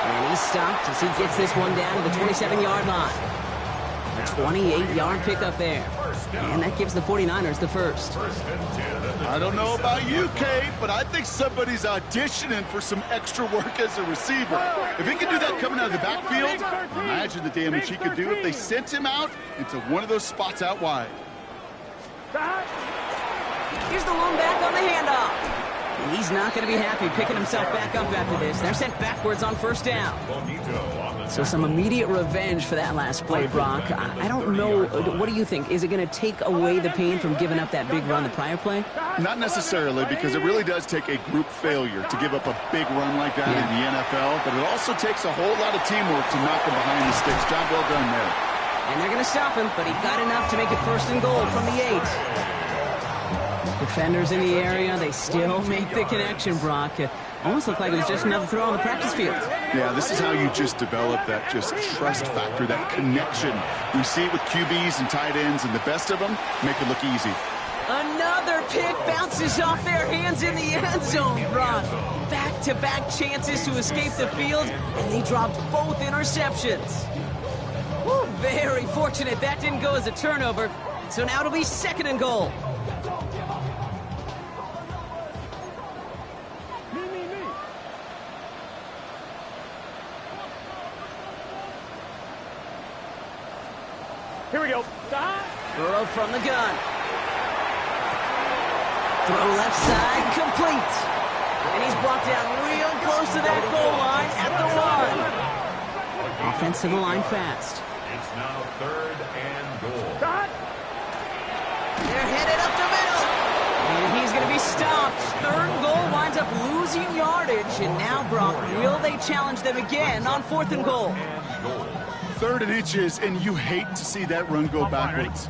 And he's stopped as he gets this one down to the 27-yard line. A 28-yard pickup there. And that gives the 49ers the first. I don't know about you, Kate, but I think somebody's auditioning for some extra work as a receiver. If he could do that coming out of the backfield, imagine the damage he could do if they sent him out into one of those spots out wide. Here's the lone back on the handoff. And he's not going to be happy picking himself back up after this. They're sent backwards on first down. So some immediate revenge for that last play, Brock. I don't know. What do you think? Is it going to take away the pain from giving up that big run the prior play? Not necessarily, because it really does take a group failure to give up a big run like that in the NFL. But it also takes a whole lot of teamwork to knock him behind the sticks. Job well done there. And they're going to stop him, but he got enough to make it first and goal from the 8. Defenders in the area, they still make the connection, Brock. Almost looked like it was just another throw on the practice field. Yeah, this is how you just develop that just trust factor, that connection. We see it with QBs and tight ends, and the best of them make it look easy. Another pick bounces off their hands in the end zone, Brock. Back-to-back chances to escape the field, and they dropped both interceptions. Woo, very fortunate that didn't go as a turnover. So now it'll be second and goal. Here we go. Burrow from the gun. Throw left side, complete. And he's brought down real close to that goal line at the 1. Offense to the line fast. It's now 3rd and goal. They're headed up the middle. And he's going to be stopped. 3rd goal winds up losing yardage. And now, Brock, will they challenge them again on 4th and goal? 3rd and inches, and you hate to see that run go backwards.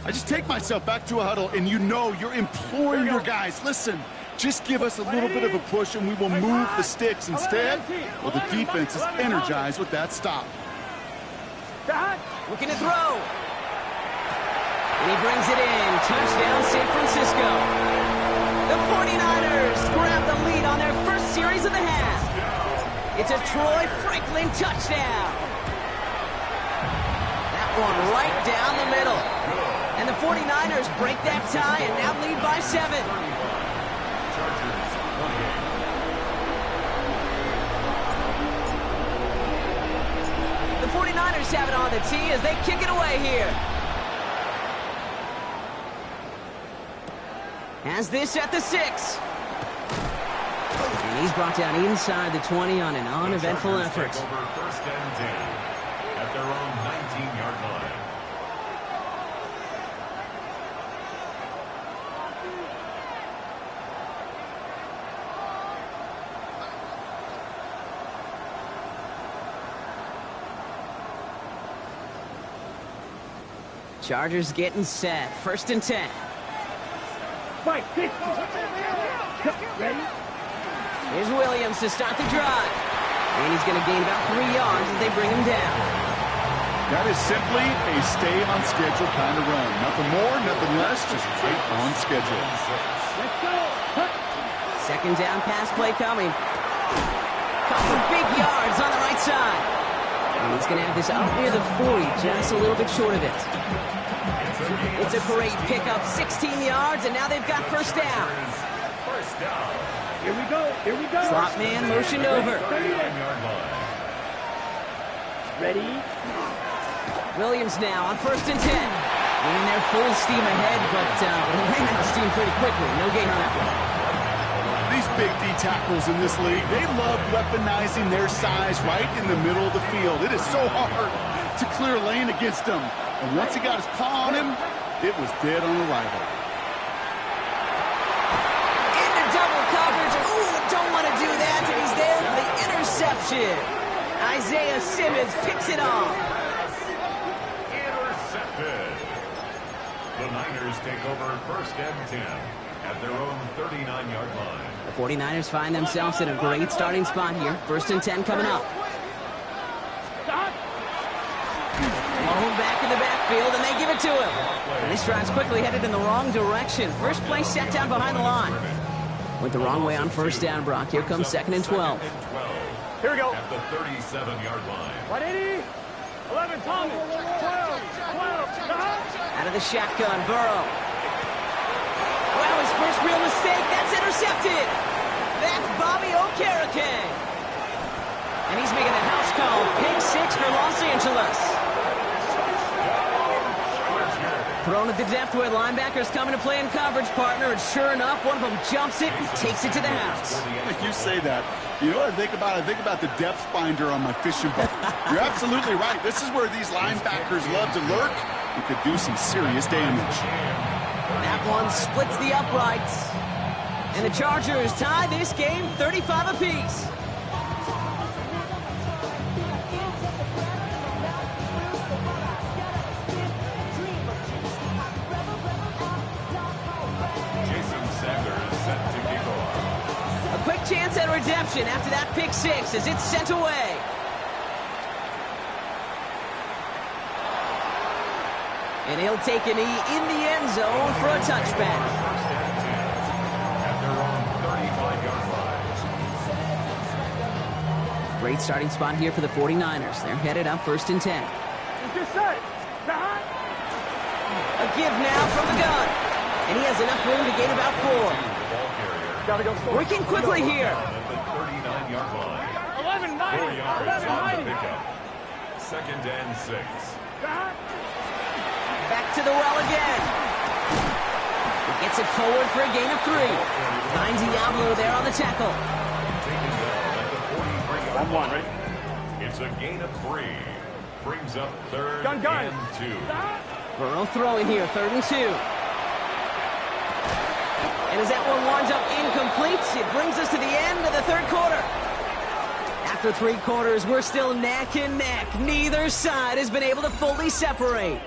I just take myself back to a huddle, and you know you're imploring your guys, listen, just give us a little bit of a push, and we will move the sticks. Instead, well, the defense is energized with that stop. Looking to throw. And he brings it in. Touchdown, San Francisco. The 49ers grab the lead on their first series of the half. It's a Troy Franklin touchdown. That one right down the middle. And the 49ers break that tie and now lead by 7. The 49ers have it on the tee as they kick it away here. Has this at the 6. And he's brought down inside the 20 on an uneventful effort. Over 1st and 10 at their own 19-yard line. Chargers getting set. 1st and 10. Right, 60. Ready? Here's Williams to start the drive. And he's going to gain about 3 yards as they bring him down. That is simply a stay-on-schedule kind of run. Nothing more, nothing less, just right on schedule. Let's go. Huh. 2nd down pass play coming. Couple big yards on the right side. And he's going to have this out near the 40, just a little bit short of it. It's a great pickup, 16 yards, and now they've got 1st down. Here we go. Here we go. Slot man motioned over. Ready? Williams now on 1st and 10. And they're full steam ahead, but ran out of steam pretty quickly. No gain on that one. These big D tackles in this league, they love weaponizing their size right in the middle of the field. It is so hard to clear lane against them. And once he got his paw on him, it was dead on arrival. Into double coverage. Ooh, don't want to do that. And he's there for the interception. Isaiah Simmons picks it off. Intercepted. The Niners take over 1st and 10 at their own 39-yard line. The 49ers find themselves in a great starting spot here. 1st and 10 coming up. Home back in the backfield, and they give it to him. And this drive's quickly headed in the wrong direction. First play set down behind the line. Went the wrong way on 1st down, Brock. Here comes 2nd and 12. Here we go. At the 37-yard line. 180. 11, Thomas. 12. Out of the shotgun, Burrow. Well, his first real mistake. That's intercepted. That's Bobby Okereke. And he's making a house call. Pick 6 for Los Angeles. Thrown at the depth where linebackers coming to play in coverage, partner, and sure enough, one of them jumps it and takes it to the house. Like you say that, you know what I think about? I think about the depth finder on my fishing boat. You're absolutely right. This is where these linebackers love to lurk and could do some serious damage. That one splits the uprights. And the Chargers tie this game 35 apiece. Chance at redemption after that pick 6 as it's sent away. And he'll take a knee in the end zone for a touchback. At their own 35-yard line. Great starting spot here for the 49ers. They're headed up 1st and 10. A give now from the gun. And he has enough room to gain about 4. Working quickly here. At the 39-yard line. 11, 90. 4 yards 11, on 90. the pickup. 2nd and 6. Back to the well again. He gets it forward for a gain of 3. Finds Diablo there on the tackle. Taking down at the 43-yard line. It's a gain of 3. Brings up 3rd and 2. Burrow throwing here, 3rd and 2. And as that one winds up incomplete, it brings us to the end of the 3rd quarter. After 3 quarters, we're still neck and neck. Neither side has been able to fully separate.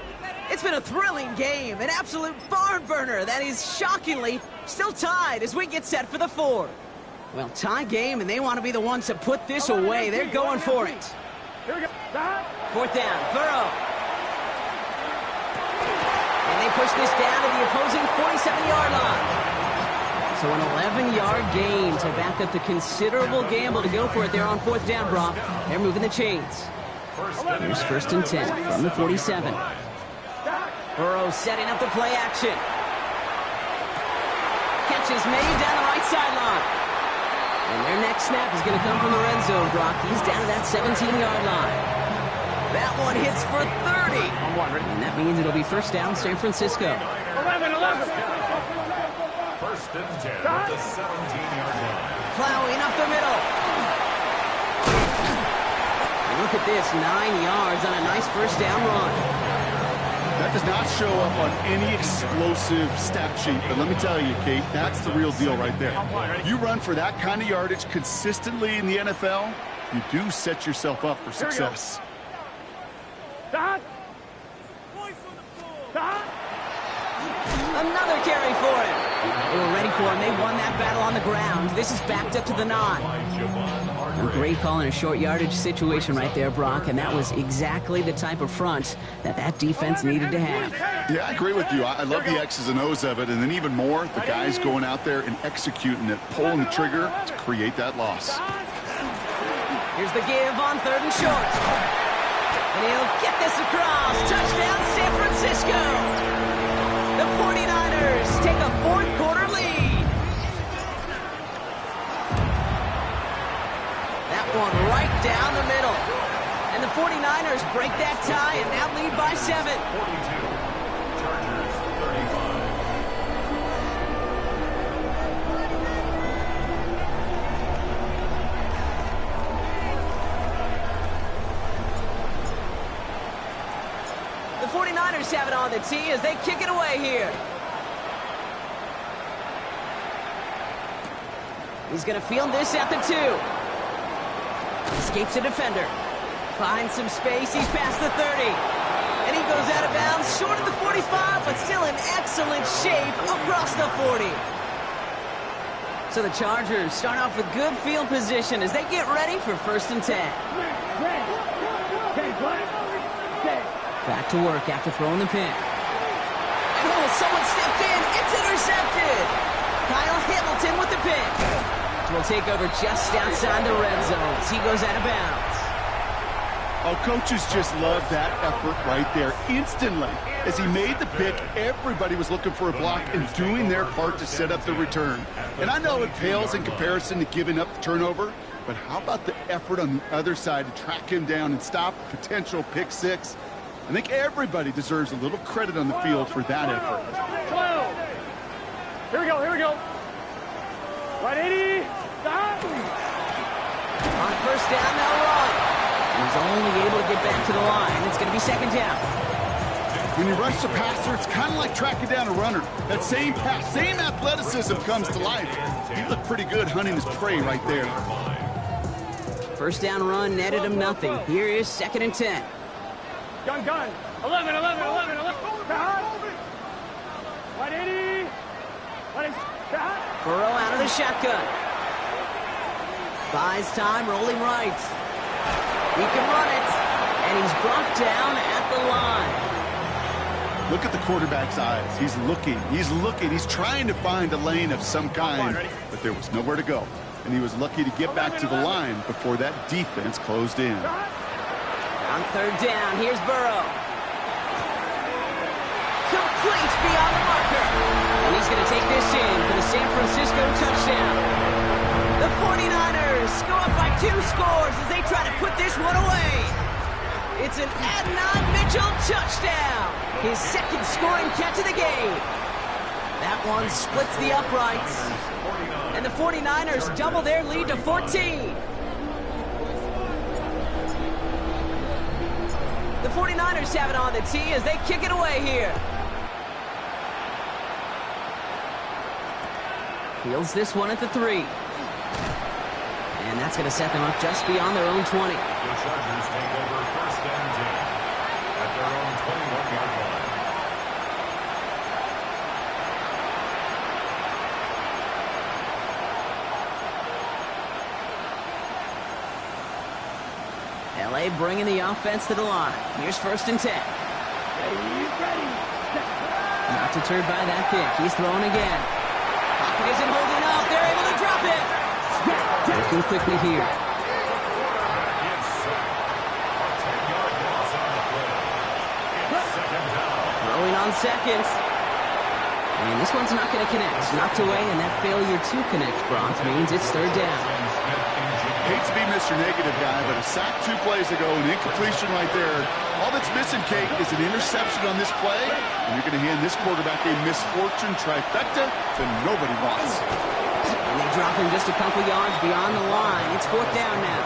It's been a thrilling game, an absolute barn burner that is shockingly still tied as we get set for the 4th. Well, tie game, and they want to be the ones to put this away. They're going for it. Here we go. 4th down, Burrow. And they push this down to the opposing 47-yard line. So an 11-yard gain to back up the considerable gamble to go for it there on 4th down, Brock. They're moving the chains. Here's 1st and 10 from the 47. Burrow setting up the play action. Catch is made down the right sideline. And their next snap is going to come from the red zone, Brock. He's down to that 17-yard line. That one hits for 30. And that means it'll be 1st down, San Francisco. 11. 1st and 10 at the 17-yard line. Plowing up the middle. And look at this, 9 yards on a nice 1st down run. That does not show up on any explosive stat sheet, but let me tell you, Kate, that's the real deal right there. You run for that kind of yardage consistently in the NFL, you do set yourself up for success. Stop. Stop. Another carry for him. They were ready for him. They won that battle on the ground. This is backed up to the 9. A great call in a short yardage situation right there, Brock, and that was exactly the type of front that defense needed to have. Yeah, I agree with you. I love the X's and O's of it, and then even more, the guys going out there and executing it, pulling the trigger to create that loss. Here's the give on 3rd and short. And he'll get this across. Touchdown, San Francisco. The 49ers take a 4th quarter lead. That one right down the middle. And the 49ers break that tie and now lead by 7. 42. Chargers 35. The 49ers have it on the tee as they kick it away here. He's going to field this at the 2. Escapes a defender. Finds some space. He's past the 30. And he goes out of bounds short of the 45, but still in excellent shape across the 40. So the Chargers start off with good field position as they get ready for 1st and 10. Back to work after throwing the pick. And someone stepped in. It's intercepted. Kyle Hamilton with the pick. Will take over just outside the red zone as he goes out of bounds. Oh, coaches just love that effort right there. Instantly, as he made the pick, everybody was looking for a block and doing their part to set up the return. And I know it pales in comparison to giving up the turnover, but how about the effort on the other side to track him down and stop a potential pick 6? I think everybody deserves a little credit on the field for that effort. 12. Here we go. 180. Stop. On 1st down, they'll run. He's only able to get back to the line. It's going to be 2nd down. When you rush the passer, it's kind of like tracking down a runner. That same pass, same athleticism comes to life. He looked pretty good hunting his prey right there. 1st down run netted him nothing. Here is 2nd and 10. Gun. 11. 180. Burrow out of the shotgun. Buys time, rolling right. He can run it, and he's brought down at the line. Look at the quarterback's eyes. He's looking. He's trying to find a lane of some kind, but there was nowhere to go. And he was lucky to get back to the line before that defense closed in. On 3rd down, here's Burrow. Complete beyond the marker. And he's going to take this in for the San Francisco touchdown. The 49ers go up by 2 scores as they try to put this one away. It's an Adnan Mitchell touchdown. His 2nd scoring catch of the game. That one splits the uprights. And the 49ers double their lead to 14. The 49ers have it on the tee as they kick it away here. Fields this one at the 3. And that's going to set them up just beyond their own 20. The Chargers take over first and 10 at their own 21-yard line. LA bringing the offense to the line. Here's first and 10. Ready. Not deterred by that kick. He's throwing again. Pocket isn't holding up. They're able to drop it. Working quickly here. Throwing on seconds. And this one's not going to connect. Knocked away, and that failure to connect, Brock, means it's third down. Hate to be Mr. Negative guy, but a sack 2 plays ago, an incompletion right there. All that's missing, Kate, is an interception on this play, and you're going to hand this quarterback a misfortune trifecta that nobody wants. And they drop him just a couple yards beyond the line. It's fourth down now.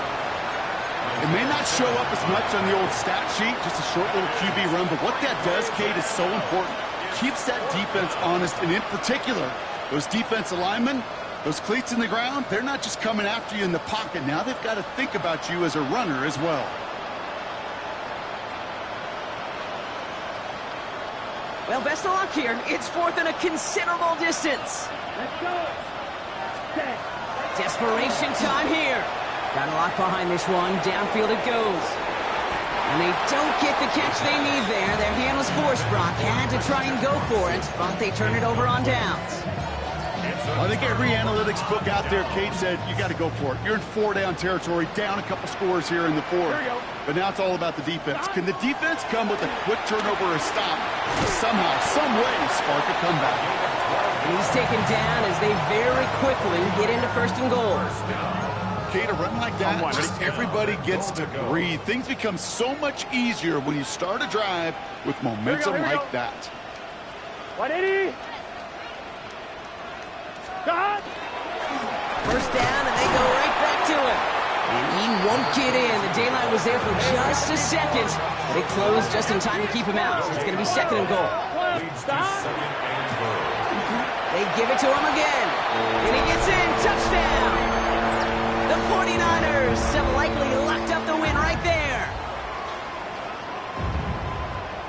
It may not show up as much on the old stat sheet, just a short little QB run, but what that does, Kate, is so important. Keeps that defense honest, and in particular, those defensive linemen, those cleats in the ground, they're not just coming after you in the pocket. Now they've got to think about you as a runner as well. Well, best of luck here. It's fourth and a considerable distance. Let's go. Set. Desperation time here. Got a lot behind this one. Downfield it goes. And they don't get the catch they need there. Their hand was forced, Brock. Had to try and go for it, but they turn it over on downs. I think every analytics book out there, Kate, said you got to go for it. You're in 4-down territory, down a couple scores here in the 4th. But now it's all about the defense. Can the defense come with a quick turnover or a stop to somehow, some way, spark a comeback? And he's taken down as they very quickly get into first and goal. Kate, a run like that, just everybody gets to breathe. Things become so much easier when you start a drive with momentum like that. 180. God. First down, and they go right back to it. And he won't get in. The daylight was there for just a second, but it closed just in time to keep him out. So it's going to be second and goal. They give it to him again. And he gets in. Touchdown. The 49ers have likely locked up the win right there.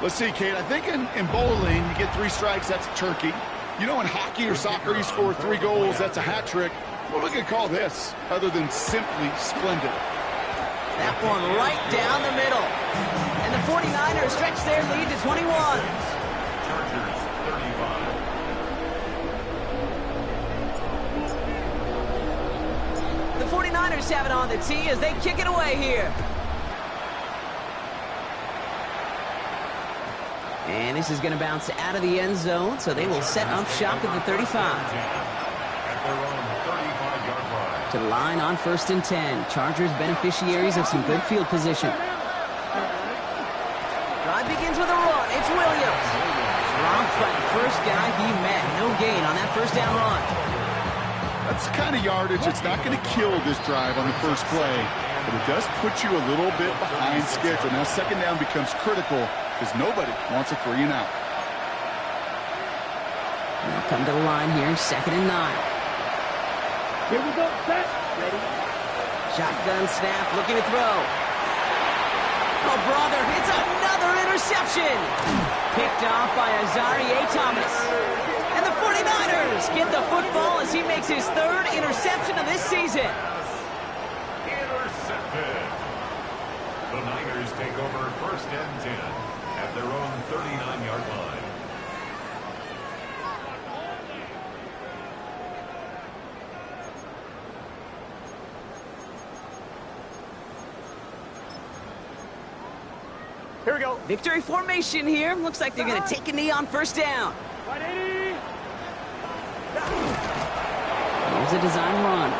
Let's see, Kate. I think in bowling, you get 3 strikes, that's a turkey. You know, in hockey or soccer, you score 3 goals, that's a hat trick. What we could call this, other than simply splendid? That one right down the middle. And the 49ers stretch their lead to 21. Chargers 35. The 49ers have it on the tee as they kick it away here. And this is going to bounce out of the end zone, so they will set up shop at the 35. At their own 35-yard line. To the line on first and 10. Chargers beneficiaries of some good field position. Drive begins with a run. It's Williams. Dropped by the first guy he met. No gain on that first down run. That's the kind of yardage that's not going to kill this drive on the first play, but it does put you a little bit behind schedule. Now second down becomes critical because nobody wants a 3 and out. Now come to the line here, second and 9. Here we go. Set. Ready. Shotgun snap, looking to throw. Oh, brother, it's another interception. Picked off by Azarie Thomas. And the 49ers get the football as he makes his 3rd interception of this season. Intercepted. The Niners take over first and 10 at their own 39-yard line. Here we go. Victory formation here. Looks like they're going to take a knee on first down. 180. Here's a design run.